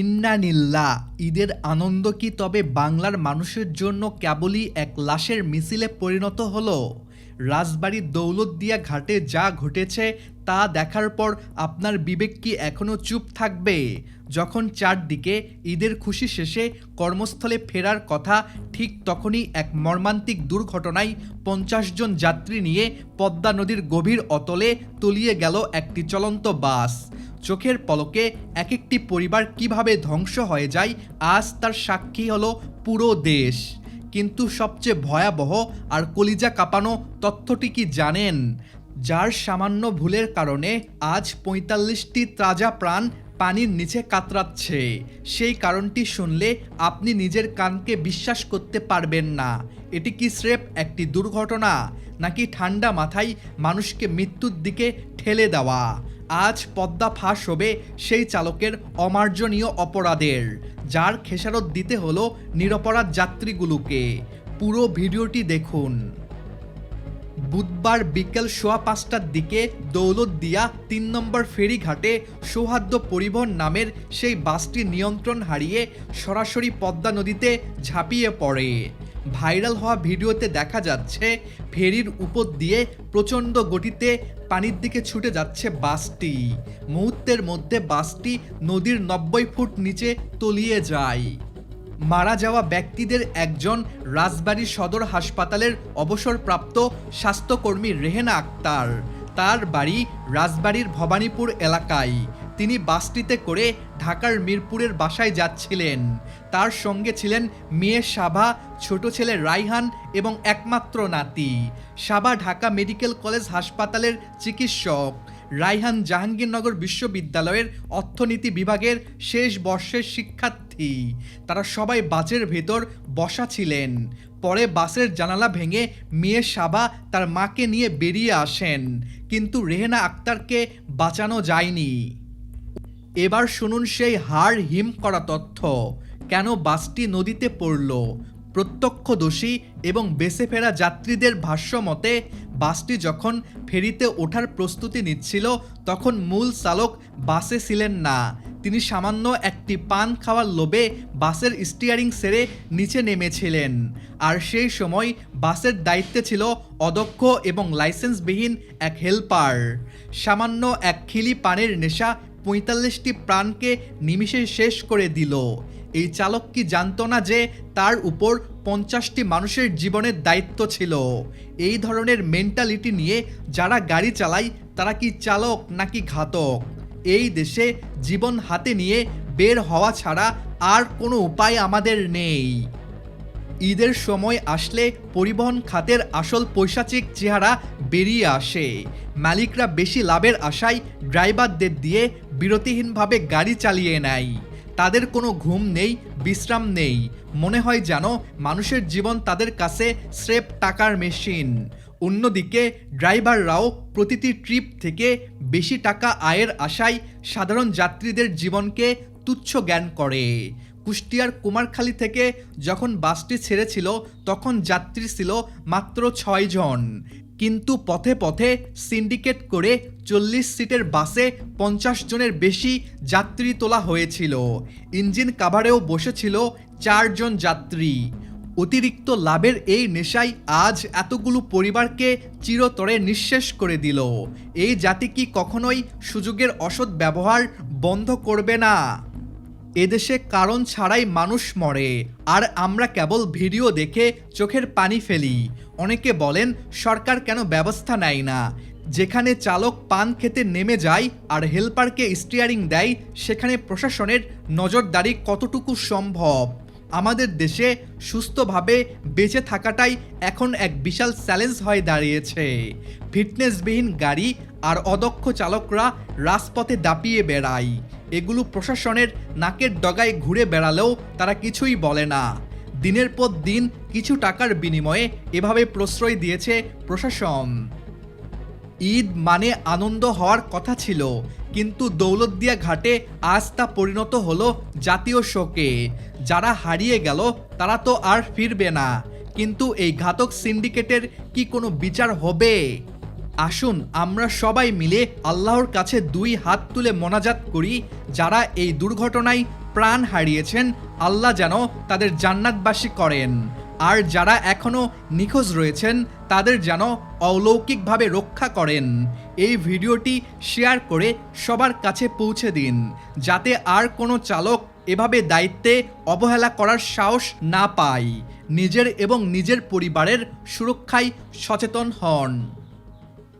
ইন্নানিল্লাহ। ঈদের আনন্দ কি তবে বাংলার মানুষের জন্য কেবলই এক লাশের মিছিলে পরিণত হলো? রাজবাড়ির দৌলতদিয়া ঘাটে যা ঘটেছে তা দেখার পর আপনার বিবেক কি এখনও চুপ থাকবে? যখন চারদিকে ঈদের খুশি শেষে কর্মস্থলে ফেরার কথা, ঠিক তখনই এক মর্মান্তিক দুর্ঘটনায় ৫০ জন যাত্রী নিয়ে পদ্মা নদীর গভীর অতলে তলিয়ে গেল একটি চলন্ত বাস। চোখের পলকে এক একটি পরিবার কিভাবে ধ্বংস হয়ে যায় আজ তার সাক্ষী হলো পুরো দেশ। কিন্তু সবচেয়ে ভয়াবহ আর কলিজা কাঁপানো তথ্যটি কি জানেন? যার সামান্য ভুলের কারণে আজ ৪৫টি তাজা প্রাণ পানির নিচে কাতরাচ্ছে, সেই কারণটি শুনলে আপনি নিজের কানকে বিশ্বাস করতে পারবেন না। এটি কি স্রেফ একটি দুর্ঘটনা, নাকি ঠান্ডা মাথায় মানুষকে মৃত্যুর দিকে ঠেলে দেওয়া? আজ পদ্মা ফাঁস হবে সেই চালকের অমার্জনীয় অপরাধের, যার খেসারত দিতে হলো নিরপরাধ যাত্রীগুলোকে। পুরো ভিডিওটি দেখুন। বুধবার বিকেল ৫:১৫টার দিকে দৌলতদিয়া ৩ নম্বর ফেরিঘাটে সৌহার্দ্য পরিবহন নামের সেই বাসটি নিয়ন্ত্রণ হারিয়ে সরাসরি পদ্মা নদীতে ঝাঁপিয়ে পড়ে। ভাইরাল হওয়া ভিডিওতে দেখা যাচ্ছে ফেরির উপর দিয়ে প্রচণ্ড গতিতে পানির দিকে ছুটে যাচ্ছে বাসটি। মুহূর্তের মধ্যে বাসটি নদীর ৯০ ফুট নিচে তলিয়ে যায়। মারা যাওয়া ব্যক্তিদের একজন রাজবাড়ী সদর হাসপাতালের অবসরপ্রাপ্ত স্বাস্থ্যকর্মী রেহেনা আক্তার। তার বাড়ি রাজবাড়ীর ভবানীপুর এলাকায়। তিনি বাসটিতে করে ঢাকার মিরপুরের বাসায় যাচ্ছিলেন। তার সঙ্গে ছিলেন মেয়ে সাবা, ছোট ছেলে রাইহান এবং একমাত্র নাতি। সাবা ঢাকা মেডিকেল কলেজ হাসপাতালের চিকিৎসক, রাইহান জাহাঙ্গীরনগর বিশ্ববিদ্যালয়ের অর্থনীতি বিভাগের শেষ বর্ষের শিক্ষার্থী। তারা সবাই বাসের ভেতর বসা ছিলেন। পরে বাসের জানালা ভেঙে মেয়ে সাবা তার মাকে নিয়ে বেরিয়ে আসেন, কিন্তু রেহেনা আক্তারকে বাঁচানো যায়নি। এবার শুনুন সেই হাড় হিম করা তথ্য। কেন বাসটি নদীতে পড়ল? প্রত্যক্ষদর্শী এবং বেঁচে ফেরা যাত্রীদের ভাষ্য মতে, বাসটি যখন ফেরিতে ওঠার প্রস্তুতি নিচ্ছিল তখন মূল চালক বাসে ছিলেন না। তিনি সামান্য একটি পান খাওয়ার লোভে বাসের স্টিয়ারিং ছেড়ে নিচে নেমেছিলেন। আর সেই সময় বাসের দায়িত্বে ছিল অদক্ষ এবং লাইসেন্সবিহীন এক হেল্পার। সামান্য এক খিলি পানের নেশা ৪৫টি প্রাণকে নিমিষে শেষ করে দিল। এই চালক কি জানতো না যে তার উপর ৫০টি মানুষের জীবনের দায়িত্ব ছিল? এই ধরনের মেন্টালিটি নিয়ে যারা গাড়ি চালায় তারা কি চালক নাকি ঘাতক? এই দেশে জীবন হাতে নিয়ে বের হওয়া ছাড়া আর কোনো উপায় আমাদের নেই। ঈদের সময় আসলে পরিবহন খাতের আসল পৈশাচিক চেহারা বেরিয়ে আসে। মালিকরা বেশি লাভের আশায় ড্রাইভারদের দিয়ে বিরতিহীনভাবে গাড়ি চালিয়ে নেয়। তাদের কোনো ঘুম নেই, বিশ্রাম নেই। মনে হয় যেন মানুষের জীবন তাদের কাছে স্রেফ টাকার মেশিন। অন্যদিকে ড্রাইভাররাও প্রতিটি ট্রিপ থেকে বেশি টাকা আয়ের আশায় সাধারণ যাত্রীদের জীবনকে তুচ্ছ জ্ঞান করে। কুষ্টিয়ার কুমারখালী থেকে যখন বাসটি ছেড়েছিল তখন যাত্রী ছিল মাত্র ৬ জন, কিন্তু পথে পথে সিন্ডিকেট করে ৪০ সিটের বাসে ৫০ জনের বেশি যাত্রী তোলা হয়েছিল। ইঞ্জিন কাভারেও বসেছিল ৪ জন যাত্রী। অতিরিক্ত লাভের এই নেশাই আজ এতগুলো পরিবারকে চিরতরে নিঃশেষ করে দিল। এই জাতি কি কখনোই সুযোগের অসৎ ব্যবহার বন্ধ করবে না? এদেশে কারণ ছাড়াই মানুষ মরে, আর আমরা কেবল ভিডিও দেখে চোখের পানি ফেলি। অনেকে বলেন সরকার কেন ব্যবস্থা নেয় না? যেখানে চালক পান খেতে নেমে যায় আর হেল্পারকে স্টিয়ারিং দেয়, সেখানে প্রশাসনের নজরদারি কতটুকু সম্ভব? আমাদের দেশে সুস্থভাবে বেঁচে থাকাটাই এখন এক বিশাল চ্যালেঞ্জ হয়ে দাঁড়িয়েছে। ফিটনেসবিহীন গাড়ি আর অদক্ষ চালকরা রাজপথে দাপিয়ে বেড়ায়। এগুলো প্রশাসনের নাকের ডগায় ঘুরে বেড়ালেও তারা কিছুই বলে না। দিনের পর দিন কিছু টাকার বিনিময়ে এভাবে প্রশ্রয় দিয়েছে প্রশাসন। ঈদ মানে আনন্দ হওয়ার কথা ছিল, কিন্তু দৌলতদিয়া ঘাটে আজ তা পরিণত হলো জাতীয় শোকে। যারা হারিয়ে গেল তারা তো আর ফিরবে না, কিন্তু এই ঘাতক সিন্ডিকেটের কি কোনো বিচার হবে? আসুন আমরা সবাই মিলে আল্লাহর কাছে দুই হাত তুলে মোনাজাত করি, যারা এই দুর্ঘটনায় প্রাণ হারিয়েছেন, আল্লাহ যেন তাদের জান্নাতবাসী করেন। আর যারা এখনও নিখোঁজ রয়েছেন তাদের যেন অলৌকিকভাবে রক্ষা করেন। এই ভিডিওটি শেয়ার করে সবার কাছে পৌঁছে দিন, যাতে আর কোনো চালক এভাবে দায়িত্বে অবহেলা করার সাহস না পায়। নিজের এবং নিজের পরিবারের সুরক্ষায় সচেতন হন।